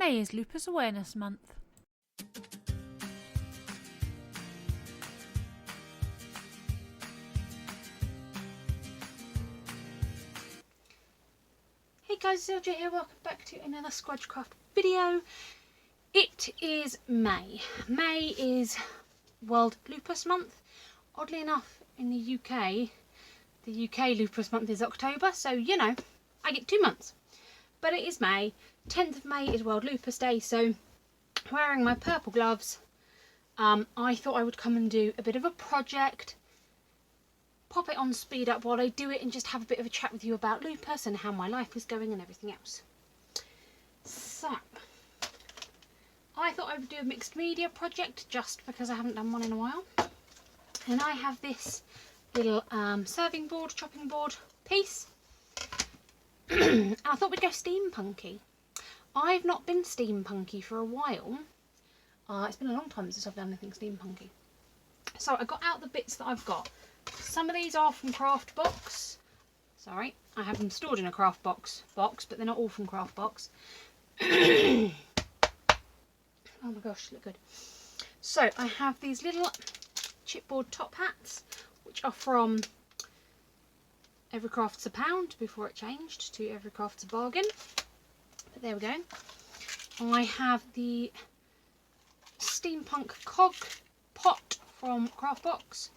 May is Lupus Awareness Month. Hey guys, Squdge here, welcome back to another Squdge craft video. It is May. May is World Lupus Month. Oddly enough, in the UK Lupus Month is October, so you know, I get 2 months. But it is May. 10th of May is World Lupus Day, so wearing my purple gloves, I thought I would come and do a bit of a project, pop it on speed up while I do it, and just have a bit of a chat with you about lupus and how my life is going and everything else. So, I thought I would do a mixed media project just because I haven't done one in a while. And I have this little serving board, chopping board piece. And I thought we'd go steampunky. I've not been steampunky for a while. It's been a long time since I've done anything steampunky. So I got out the bits that I've got. Some of these are from Craft Box. Sorry, I have them stored in a Craft Box, but they're not all from Craft Box. Oh my gosh, they look good. So I have these little chipboard top hats, which are from Every Craft's a Pound before it changed to Every Craft's a Bargain. But there we go. I have the steampunk cog pot from Craft Box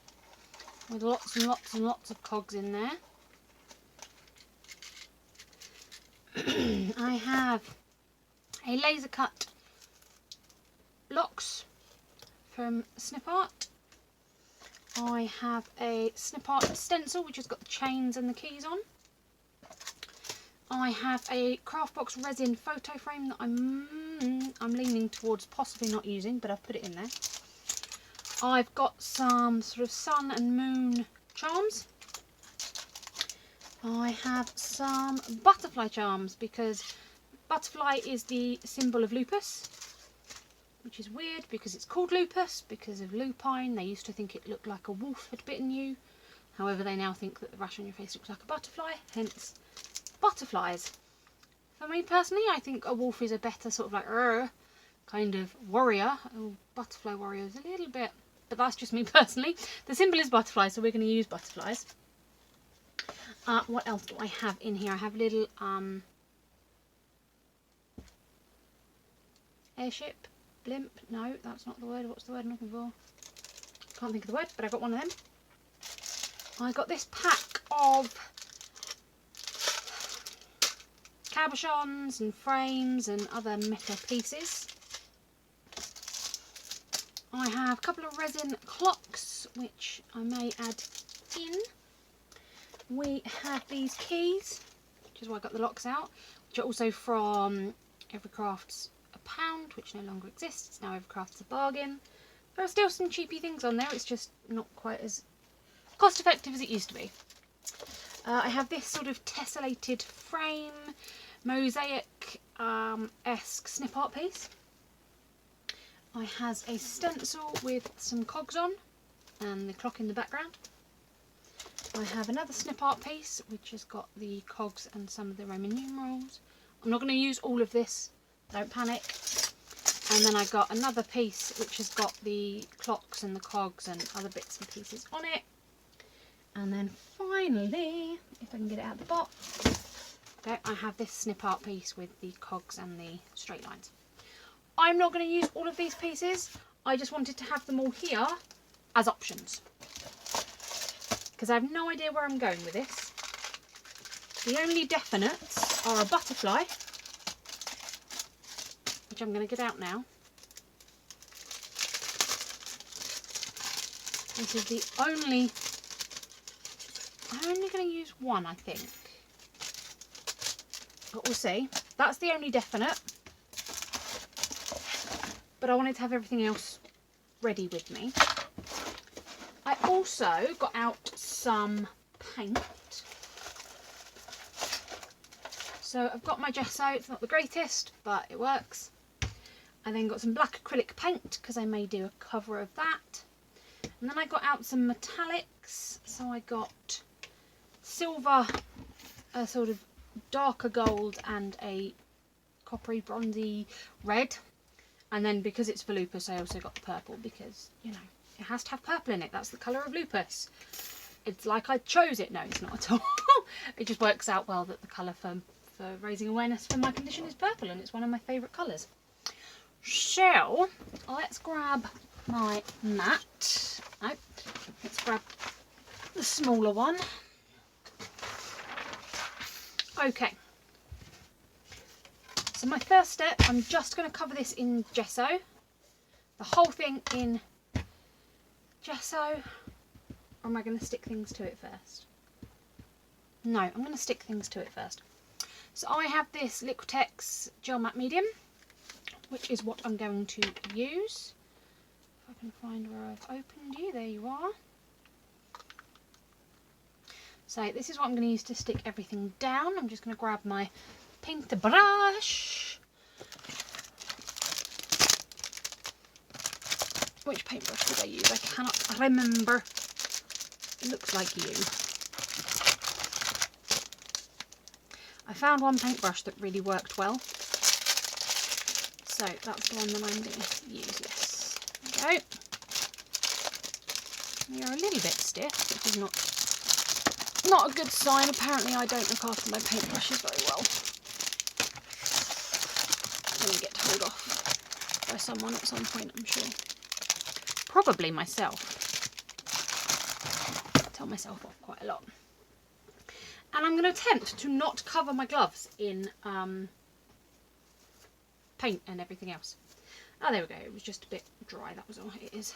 with lots and lots and lots of cogs in there. I have a laser cut locks from Snip Art. I have a Snip Art stencil which has got the chains and the keys on. I have a Craft Box resin photo frame that I'm leaning towards possibly not using, but I've put it in there. I've got some sort of sun and moon charms. I have some butterfly charms because butterfly is the symbol of lupus, which is weird because it's called lupus because of lupine. They used to think it looked like a wolf had bitten you. However, they now think that the rash on your face looks like a butterfly, hence butterflies. For me personally, I think a wolf is a better sort of like kind of warrior. Oh, butterfly warrior is a little bit, but that's just me personally. The symbol is butterfly, so we're going to use butterflies. What else do I have in here? I have little airship. Blimp, no, that's not the word. What's the word I'm looking for? Can't think of the word, but I got one of them. I got this pack of cabochons and frames and other metal pieces. I have a couple of resin clocks, which I may add in. We have these keys, which is why I got the locks out, which are also from Every Craft's a Pound, which no longer exists. It's now Every Craft's a Bargain. There are still some cheapy things on there, it's just not quite as cost effective as it used to be. I have this sort of tessellated frame, mosaic-esque Snip Art piece. I have a stencil with some cogs on and the clock in the background. I have another Snip Art piece which has got the cogs and some of the Roman numerals. I'm not going to use all of this, don't panic. And then I got another piece which has got the clocks and the cogs and other bits and pieces on it. And then finally, if I can get it out the box, okay, I have this Snip Art piece with the cogs and the straight lines. I'm not going to use all of these pieces. I just wanted to have them all here as options, because I have no idea where I'm going with this. The only definites are a butterfly, which I'm going to get out now. This is the only... I'm only going to use one, I think. But we'll see. That's the only definite. But I wanted to have everything else ready with me. I also got out some paint. So I've got my gesso. It's not the greatest, but it works. I then got some black acrylic paint because I may do a cover of that. And then I got out some metallics. So I got silver, a sort of darker gold, and a coppery, bronzy red. And then because it's for lupus, I also got the purple because, you know, it has to have purple in it. That's the colour of lupus. It's like I chose it. No, it's not at all. It just works out well that the colour for raising awareness for my condition is purple, and it's one of my favourite colours. So, let's grab my mat. No, let's grab the smaller one. Okay. So my first step, I'm just going to cover this in gesso. The whole thing in gesso. Or am I going to stick things to it first? No, I'm going to stick things to it first. So I have this Liquitex gel matte medium, which is what I'm going to use. If I can find where I've opened you, there you are. So this is what I'm going to use to stick everything down. I'm just going to grab my paintbrush. Which paintbrush did I use? I cannot remember. It looks like you. I found one paintbrush that really worked well. So that's the one that I'm going to use, yes. There we go. They are a little bit stiff, which is not a good sign. Apparently I don't look after my paintbrushes very well. I'm going to get told off by someone at some point, I'm sure. Probably myself. I tell myself off quite a lot. And I'm going to attempt to not cover my gloves in paint and everything else. Oh, there we go. It was just a bit dry, that was all. It is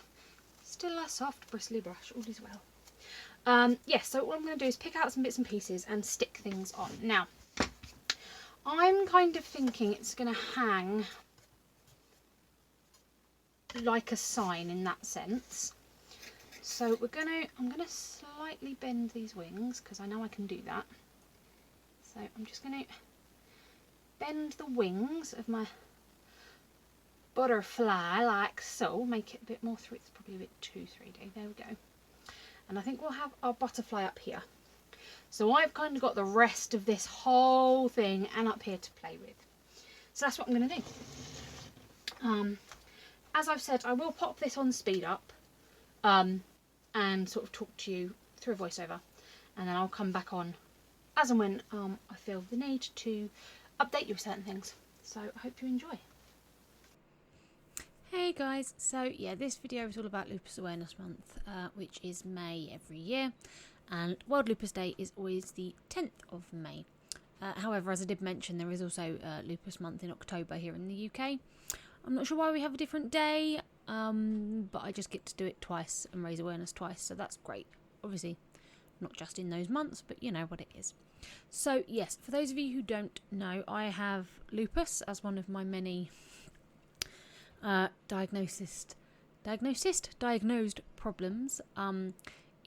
still a soft, bristly brush. All is well. Yes, so what I'm going to do is pick out some bits and pieces and stick things on. Now, I'm kind of thinking it's going to hang like a sign in that sense. So I'm going to slightly bend these wings because I know I can do that. So I'm just going to bend the wings of my butterfly like so, make it a bit more it's probably a bit too 3D. There we go. And I think we'll have our butterfly up here. So I've kind of got the rest of this whole thing and up here to play with. So that's what I'm going to do. As I've said, I will pop this on speed up and sort of talk to you through a voiceover, and then I'll come back on as and when I feel the need to update you with certain things. So I hope you enjoy. Hey guys, so yeah, this video is all about Lupus Awareness Month, which is May every year, and World Lupus Day is always the 10th of May. However, as I did mention, there is also Lupus Month in October here in the UK. I'm not sure why we have a different day, but I just get to do it twice and raise awareness twice, so that's great. Obviously, not just in those months, but you know what it is. So yes, for those of you who don't know, I have lupus as one of my many diagnosed problems.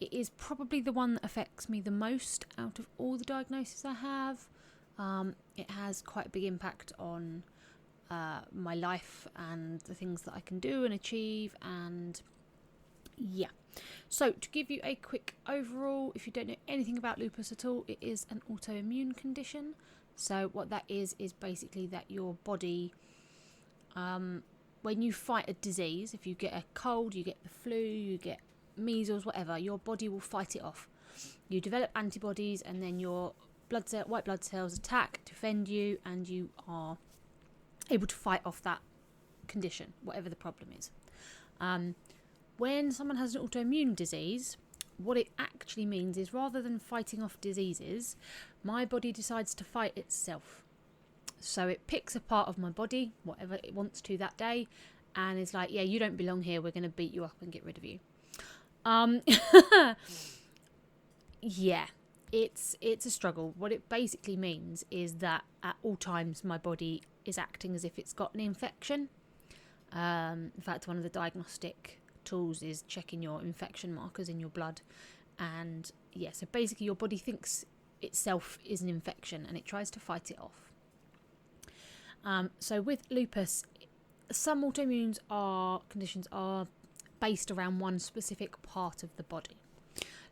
It is probably the one that affects me the most out of all the diagnoses I have. It has quite a big impact on my life and the things that I can do and achieve, and yeah. So to give you a quick overall, if you don't know anything about lupus at all, it is an autoimmune condition. So what that is basically that your body, when you fight a disease, if you get a cold, you get the flu, you get measles, whatever, your body will fight it off. You develop antibodies, and then your white blood cells attack, defend you, and you are able to fight off that condition, whatever the problem is. When someone has an autoimmune disease, what it actually means is, rather than fighting off diseases, my body decides to fight itself. So it picks a part of my body, whatever it wants to that day, and it's like, yeah, you don't belong here, we're going to beat you up and get rid of you. Yeah, it's a struggle. What it basically means is that at all times my body is acting as if it's got an infection. In fact, one of the diagnostic tools is checking your infection markers in your blood, and yeah, so basically your body thinks itself is an infection and it tries to fight it off. So with lupus, some autoimmune conditions are based around one specific part of the body.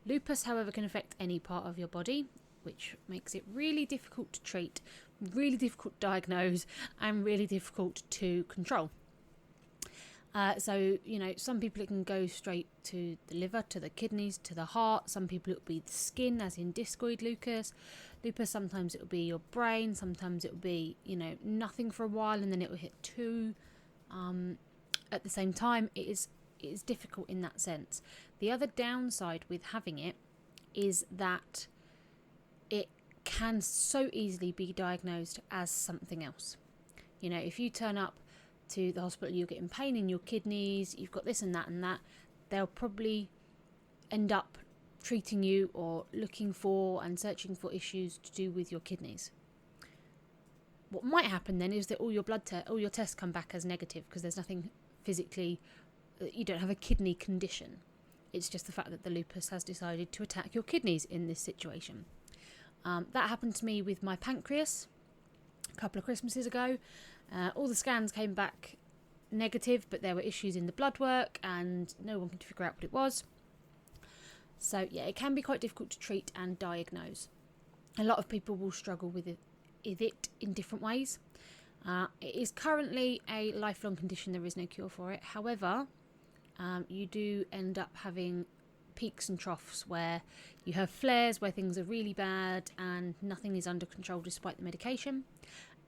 Lupus, however, can affect any part of your body, which makes it really difficult to treat really difficult to diagnose and really difficult to control. So, some people it can go straight to the liver, to the kidneys, to the heart. Some people it will be the skin, as in discoid lupus. Sometimes it will be your brain. Sometimes it will be, nothing for a while and then it will hit two at the same time. It is difficult in that sense. The other downside with having it is that it can so easily be diagnosed as something else. If you turn up to the hospital, you're getting pain in your kidneys, you've got this and that, they'll probably end up treating you or looking for and searching for issues to do with your kidneys. What might happen then is that all your tests come back as negative because there's nothing physically, you don't have a kidney condition. It's just the fact that the lupus has decided to attack your kidneys in this situation. That happened to me with my pancreas a couple of Christmases ago. All the scans came back negative, but there were issues in the blood work and no one could figure out what it was. So yeah, it can be quite difficult to treat and diagnose. A lot of people will struggle with it in different ways. It is currently a lifelong condition. There is no cure for it. However, you do end up having peaks and troughs where you have flares where things are really bad and nothing is under control despite the medication.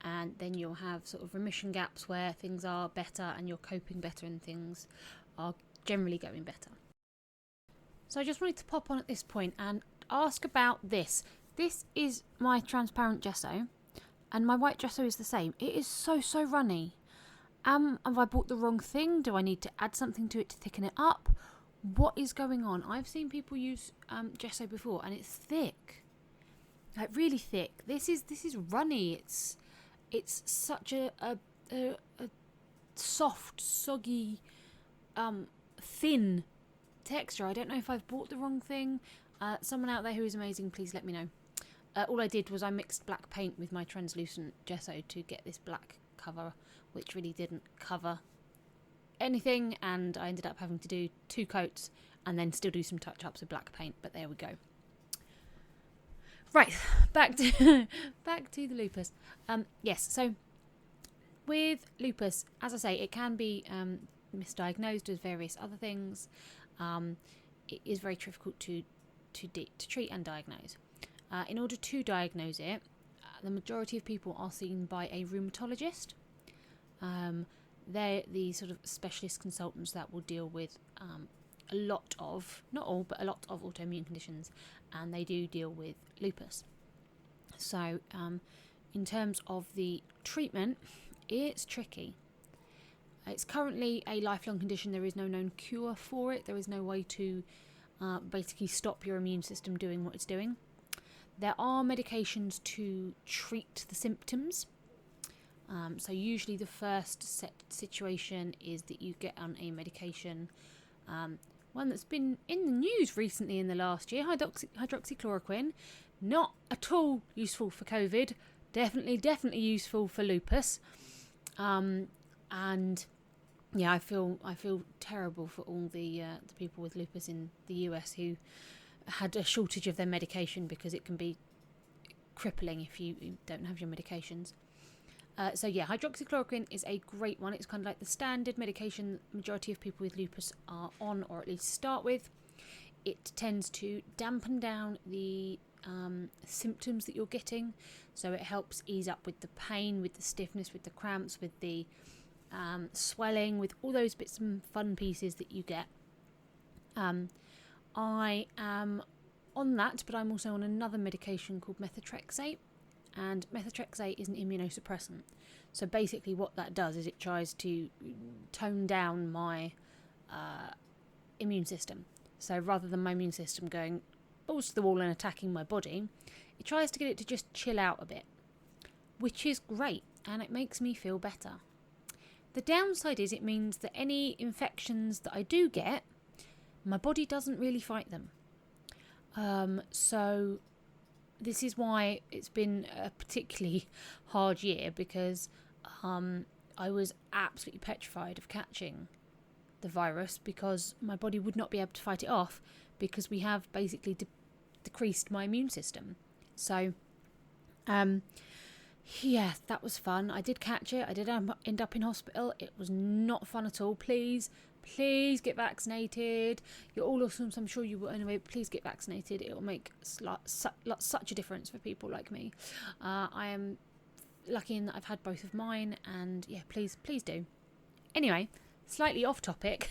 And then you'll have sort of remission gaps where things are better and you're coping better and things are generally going better. So I just wanted to pop on at this point and ask about this. This is my transparent gesso and my white gesso is the same. It is so runny. Have I bought the wrong thing? Do I need to add something to it to thicken it up? What is going on? I've seen people use gesso before and it's thick. Like really thick. This is runny. It's such a soft, soggy, thin texture. I don't know if I've bought the wrong thing. Someone out there who is amazing, please let me know. All I did was I mixed black paint with my translucent gesso to get this black cover, which really didn't cover anything, and I ended up having to do 2 coats and then still do some touch-ups with black paint, but there we go. Right, back to the lupus. Yes, so with lupus, as I say, it can be misdiagnosed as various other things. It is very difficult to treat and diagnose. In order to diagnose it, the majority of people are seen by a rheumatologist. They're the sort of specialist consultants that will deal with a lot of, not all, but a lot of autoimmune conditions, and they do deal with lupus. So in terms of the treatment, it's tricky. It's currently a lifelong condition. There is no known cure for it. There is no way to basically stop your immune system doing what it's doing. There are medications to treat the symptoms. So usually the first situation is that you get on a medication, one that's been in the news recently in the last year, hydroxychloroquine. Not at all useful for COVID. Definitely useful for lupus. And yeah, I feel terrible for all the people with lupus in the US who had a shortage of their medication, because it can be crippling if you don't have your medications. So yeah, hydroxychloroquine is a great one. It's kind of like the standard medication majority of people with lupus are on, or at least start with. It tends to dampen down the symptoms that you're getting, so it helps ease up with the pain, with the stiffness, with the cramps, with the swelling, with all those bits and fun pieces that you get. I am on that, but I'm also on another medication called methotrexate. And methotrexate is an immunosuppressant. So basically what that does is it tries to tone down my immune system. So rather than my immune system going balls to the wall and attacking my body, it tries to get it to just chill out a bit, which is great, and it makes me feel better. The downside is it means that any infections that I do get, my body doesn't really fight them. So this is why it's been a particularly hard year, because I was absolutely petrified of catching the virus, because my body would not be able to fight it off, because we have basically decreased my immune system. So yeah, that was fun. I did catch it. I did end up in hospital. It was not fun at all. Please get vaccinated. You're all awesome, so I'm sure you will anyway. Please get vaccinated. It will make such a difference for people like me. I am lucky in that I've had both of mine, and yeah, please do. Anyway, slightly off topic.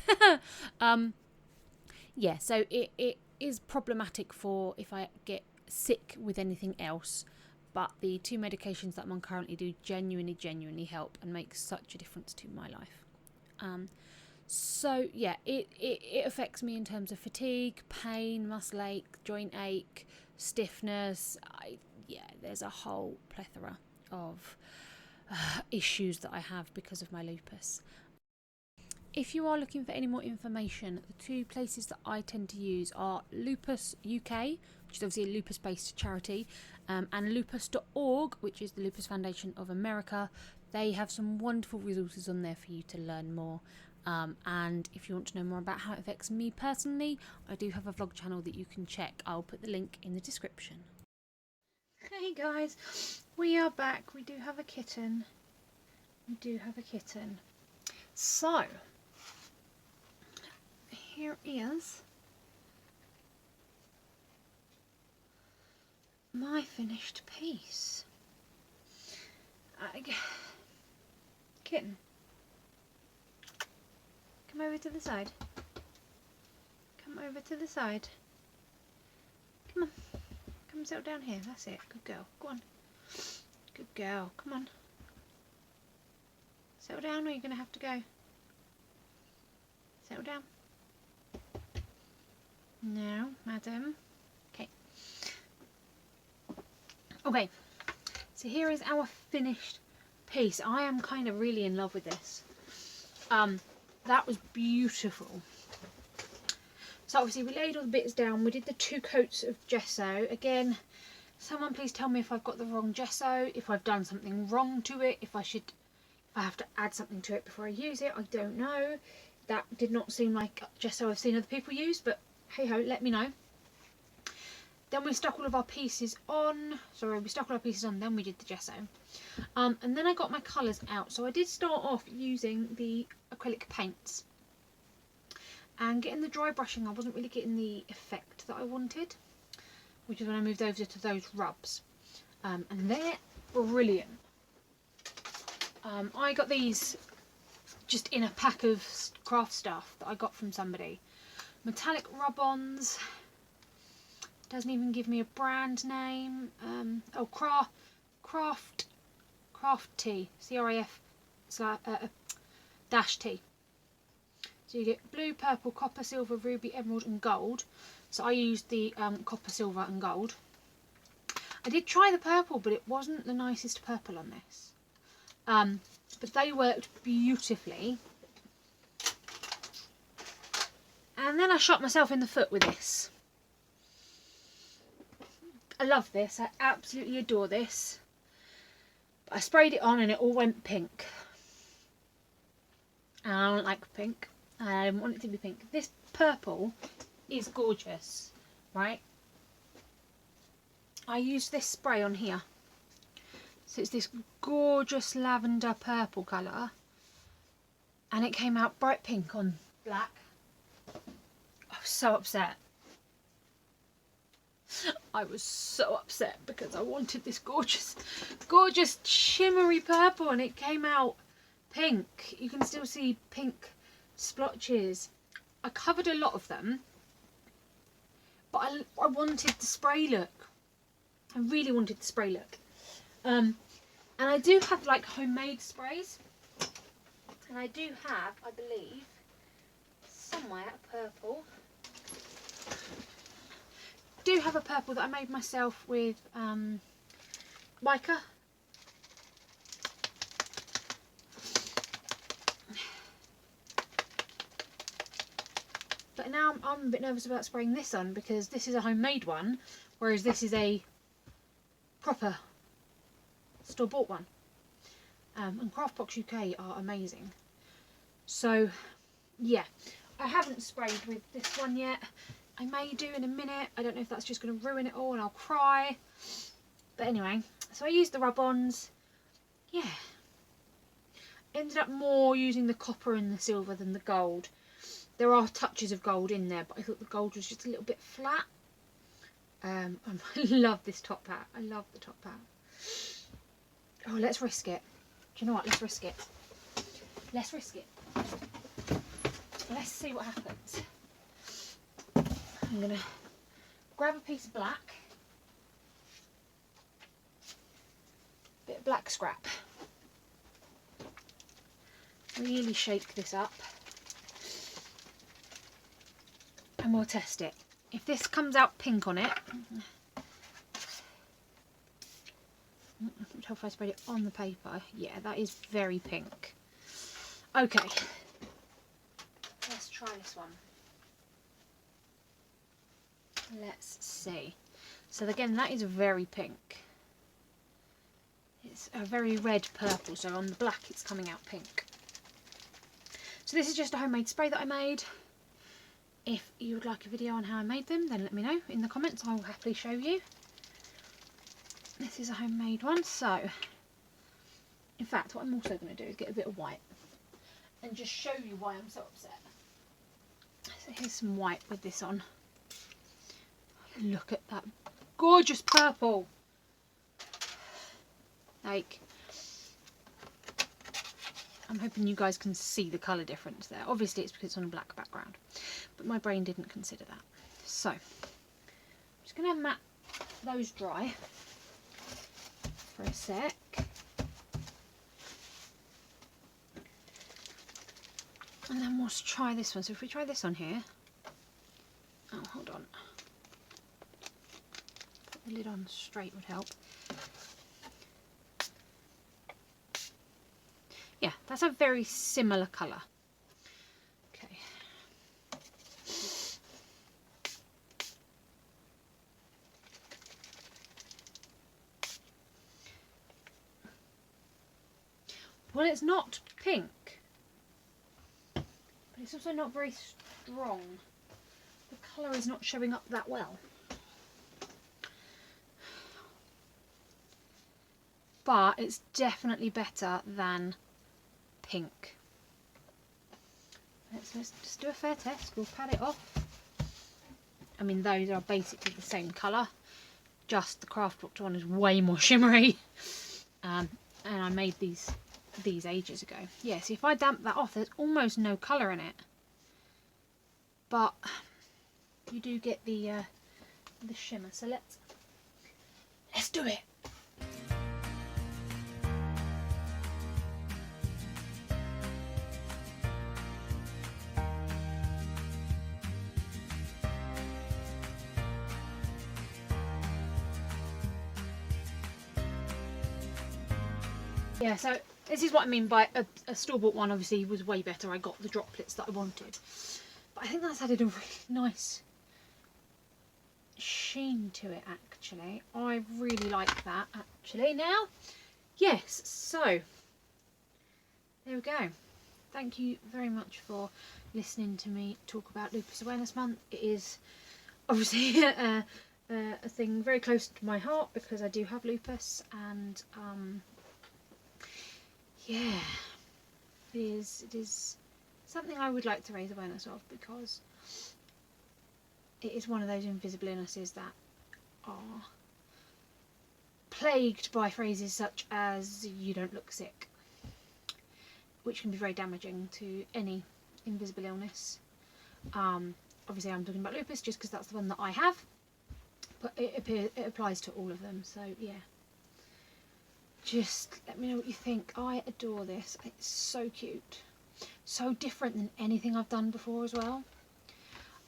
Yeah, so it is problematic for if I get sick with anything else, but the 2 medications that I'm on currently do genuinely help and make such a difference to my life. So yeah, it affects me in terms of fatigue, pain, muscle ache, joint ache, stiffness. There's a whole plethora of issues that I have because of my lupus. If you are looking for any more information, the 2 places that I tend to use are Lupus UK, which is obviously a lupus-based charity, and lupus.org, which is the Lupus Foundation of America. They have some wonderful resources on there for you to learn more. And if you want to know more about how it affects me personally, I do have a vlog channel that you can check. I'll put the link in the description. Hey guys, we are back. We do have a kitten. So, here is my finished piece. Kitten, come over to the side. Come settle down here. That's it. Good girl. Go on. Good girl. Come on. Settle down, or you're going to have to go. Settle down. No, madam. Okay. So here is our finished piece. I am kind of really in love with this. That was beautiful. So obviously we laid all the bits down. We did the 2 coats of gesso. Again, someone please tell me if I've got the wrong gesso, if I've done something wrong to it, if I have to add something to it before I use it. I don't know. That did not seem like gesso I've seen other people use, but hey ho, let me know. Then we stuck all of our pieces on. Then we did the gesso. And then I got my colours out. So I did start off using the acrylic paints. And getting the dry brushing, I wasn't really getting the effect that I wanted, which is when I moved over to those rubs. And they're brilliant. I got these just in a pack of craft stuff that I got from somebody. Metallic rub-ons. Doesn't even give me a brand name. Craft Tea. CRAF dash T. So you get blue, purple, copper, silver, ruby, emerald and gold. So I used the copper, silver and gold. I did try the purple, but it wasn't the nicest purple on this. But they worked beautifully. And then I shot myself in the foot with this. I love this. I absolutely adore this. But I sprayed it on and it all went pink. And I don't like pink. I didn't want it to be pink. This purple is gorgeous, right? I used this spray on here. So it's this gorgeous lavender purple colour. And it came out bright pink on black. I was so upset. I was so upset because I wanted this gorgeous shimmery purple and it came out pink. You can still see pink splotches. I covered a lot of them, but I wanted the spray look. I really wanted the spray look. And I do have like homemade sprays, and I do have, I believe, somewhere a purple. I do have a purple that I made myself with mica. But now I'm a bit nervous about spraying this on because this is a homemade one, whereas this is a proper store-bought one. And Craftbox UK are amazing. So yeah, I haven't sprayed with this one yet. I may do in a minute. I don't know if that's just going to ruin it all and I'll cry. But anyway, so I used the rub-ons. yeah, ended up more using the copper and the silver than the gold. There are touches of gold in there, but I thought the gold was just a little bit flat. I love this top hat. I love the top hat. Oh, let's risk it. Do you know what? Let's risk it. Let's risk it. Let's see what happens. I'm going to grab a piece of black. Bit of black scrap. Really shake this up. And we'll test it. If this comes out pink on it, tell if I spread it on the paper. Yeah, that is very pink. Okay, let's try this one. Let's see. So again, that is very pink. It's a very red purple, so on the black it's coming out pink. So this is just a homemade spray that I made. If you would like a video on how I made them, then let me know in the comments. I will happily show you. This is a homemade one, so in fact what I'm also going to do is get a bit of white and just show you why I'm so upset. So here's some white with this on. Look at that gorgeous purple. Like, I'm hoping you guys can see the colour difference there. Obviously it's because it's on a black background, but my brain didn't consider that. So I'm just going to mat those dry for a sec. And then we'll try this one. So if we try this on here, oh, hold on, put the lid on straight would help. Yeah, that's a very similar colour. Okay. Well, it's not pink, but it's also not very strong. The colour is not showing up that well. But it's definitely better than pink. Let's just do a fair test. We'll pat it off. I mean, those are basically the same colour, just the craft box one is way more shimmery. And I made these ages ago. Yeah, see, if I damp that off, there's almost no colour in it, but you do get the shimmer. So let's do it. Yeah, so this is what I mean by a store-bought one. Obviously was way better. I got the droplets that I wanted, but I think that's added a really nice sheen to it actually. I really like that actually. Now, yes, so there we go. Thank you very much for listening to me talk about Lupus Awareness Month. It is obviously a thing very close to my heart because I do have lupus, and yeah, it is something I would like to raise awareness of, because it is one of those invisible illnesses that are plagued by phrases such as "you don't look sick," which can be very damaging to any invisible illness. Obviously I'm talking about lupus just because that's the one that I have, but it applies to all of them, so yeah. Just let me know what you think. I adore this. It's so cute. So different than anything I've done before as well.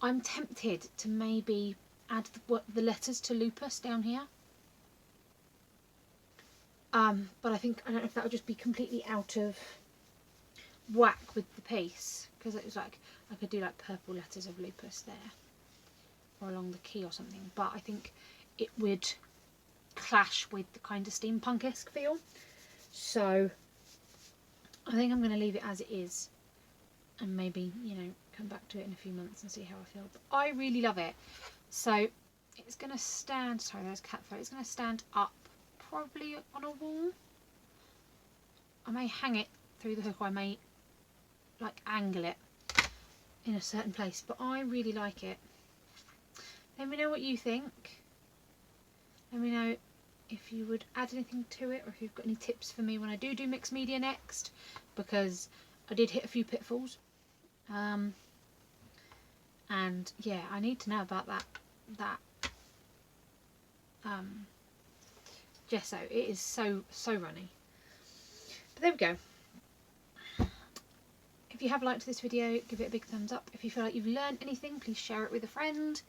I'm tempted to maybe add the letters to lupus down here. But I don't know if that would just be completely out of whack with the piece, because it was like I could do like purple letters of lupus there, or along the key or something, but I think it would clash with the kind of steampunk-esque feel, so I think I'm going to leave it as it is and maybe, you know, come back to it in a few months and see how I feel. But I really love it. So it's going to stand, sorry, there's cat fur, it's going to stand up probably on a wall, I may hang it through the hook, or I may like angle it in a certain place, but I really like it. Let me know what you think. Let me know if you would add anything to it, or if you've got any tips for me when I do mixed media next, because I did hit a few pitfalls. And yeah, I need to know about that gesso. It is so runny. But there we go. If you have liked this video, give it a big thumbs up. If you feel like you've learned anything, please share it with a friend.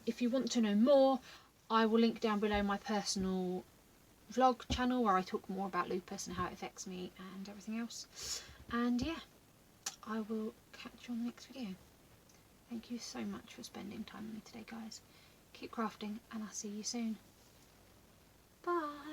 If you want to know more, I will link down below my personal vlog channel where I talk more about lupus and how it affects me and everything else. And yeah, I will catch you on the next video. Thank you so much for spending time with me today, guys. Keep crafting, and I'll see you soon. Bye.